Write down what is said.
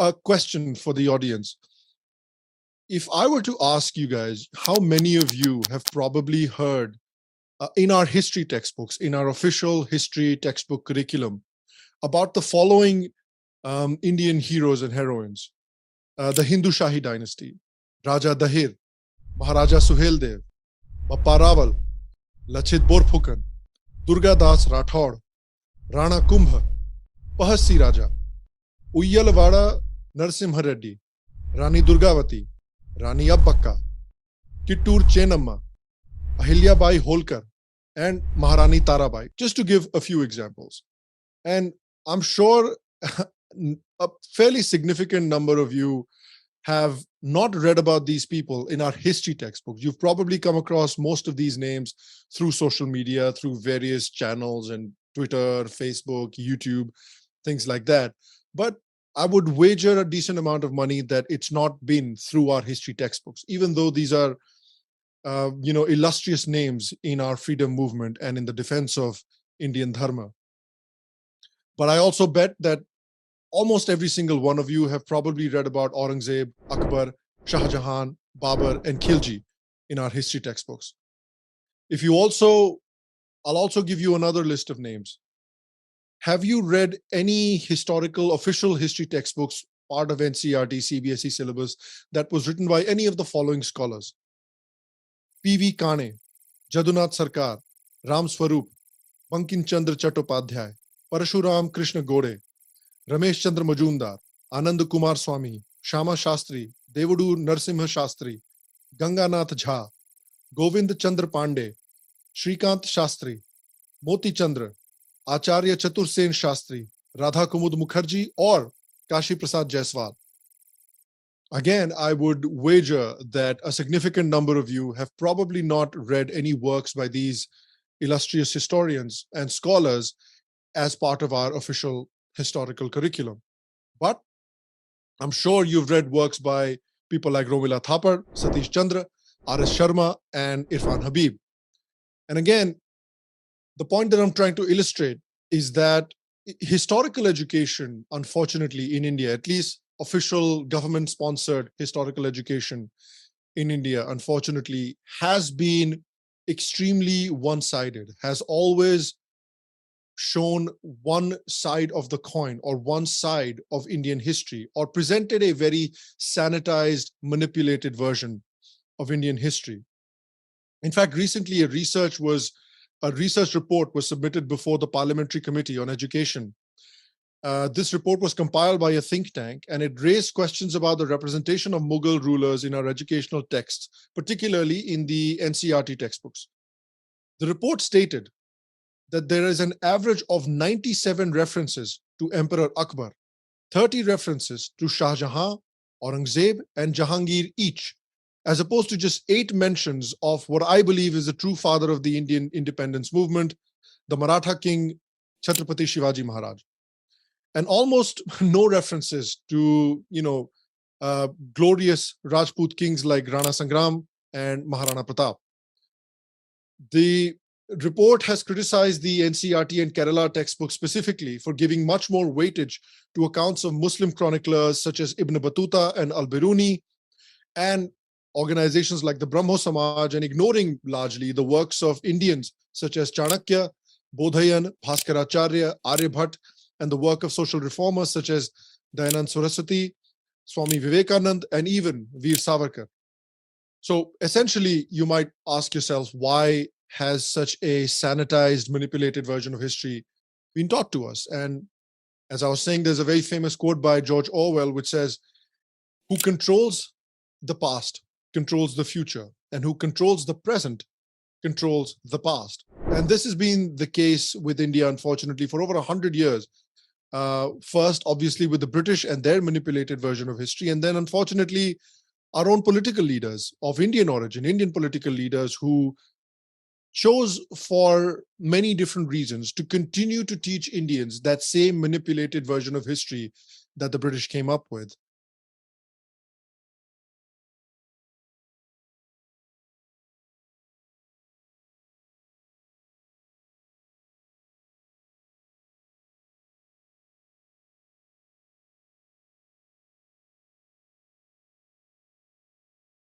a question for the audience. If I were to ask you guys, how many of you have probably heard in our history textbooks, in our official history textbook curriculum, about the following Indian heroes and heroines? The Hindu Shahi dynasty, Raja Dahir, Maharaja Suheldev, Bappa Rawal, Lachit Borphukan, Durga Das Rathod, Rana Kumbha, Pahasi Raja, Uyyalwada Narasimha Reddy, Rani Durgavati, Rani Abbakka, Kittur Chenamma, Ahilyabai Holkar, and Maharani Tarabai, just to give a few examples. And I'm sure a fairly significant number of you have not read about these people in our history textbooks. You've probably come across most of these names through social media, through various channels and Twitter, Facebook, YouTube, things like that. But I would wager a decent amount of money that it's not been through our history textbooks, even though these are illustrious names in our freedom movement and in the defense of Indian Dharma. But I also bet that almost every single one of you have probably read about Aurangzeb, Akbar, Shah Jahan, Babur, and Khilji in our history textbooks. I'll also give you another list of names. Have you read any historical official history textbooks, part of NCERT, CBSE syllabus, that was written by any of the following scholars? P.V. Kane, Jadunath Sarkar, Ram Swarup, Bankim Chandra Chattopadhyay, Parashuram Krishna Gode, Ramesh Chandra Majumdar, Anand Kumar Swami, Shama Shastri, Devadu Narsimha Shastri, Ganganath Jha, Govind Chandra Pandey, Shrikant Shastri, Moti Chandra, Acharya Chatur Sen Shastri, Radha Kumud Mukherjee, or Kashi Prasad Jaiswal. Again, I would wager that a significant number of you have probably not read any works by these illustrious historians and scholars as part of our official historical curriculum. But I'm sure you've read works by people like Romila Thapar, Satish Chandra, R.S. Sharma, and Irfan Habib. And again, the point that I'm trying to illustrate is that historical education, unfortunately, in India, at least official government-sponsored historical education in India, unfortunately, has been extremely one-sided, has always shown one side of the coin or one side of Indian history, or presented a very sanitized, manipulated version of Indian history. In fact, recently a research report was submitted before the Parliamentary Committee on Education. This report was compiled by a think tank, and it raised questions about the representation of Mughal rulers in our educational texts, particularly in the NCERT textbooks. The report stated that there is an average of 97 references to Emperor Akbar, 30 references to Shah Jahan, Aurangzeb, and Jahangir each, as opposed to just 8 mentions of what I believe is the true father of the Indian independence movement, the Maratha king, Chhatrapati Shivaji Maharaj. And almost no references to, glorious Rajput kings like Rana Sangram and Maharana Pratap. The report has criticized the NCERT and Kerala textbook specifically for giving much more weightage to accounts of Muslim chroniclers such as Ibn Battuta and Al-Biruni, and organizations like the Brahmo Samaj, and ignoring largely the works of Indians such as Chanakya, Bodhayan, Bhaskaracharya, Aryabhat, and the work of social reformers such as Dayanand Saraswati, Swami Vivekanand, and even Veer Savarkar. So essentially, you might ask yourself, why has such a sanitized, manipulated version of history been taught to us? And as I was saying, there's a very famous quote by George Orwell, which says, "Who controls the past controls the future, and who controls the present controls the past." And this has been the case with India, unfortunately, for over 100 years. First, obviously, with the British and their manipulated version of history, and then, unfortunately, our own political leaders of Indian origin, Indian political leaders who chose, for many different reasons, to continue to teach Indians that same manipulated version of history that the British came up with.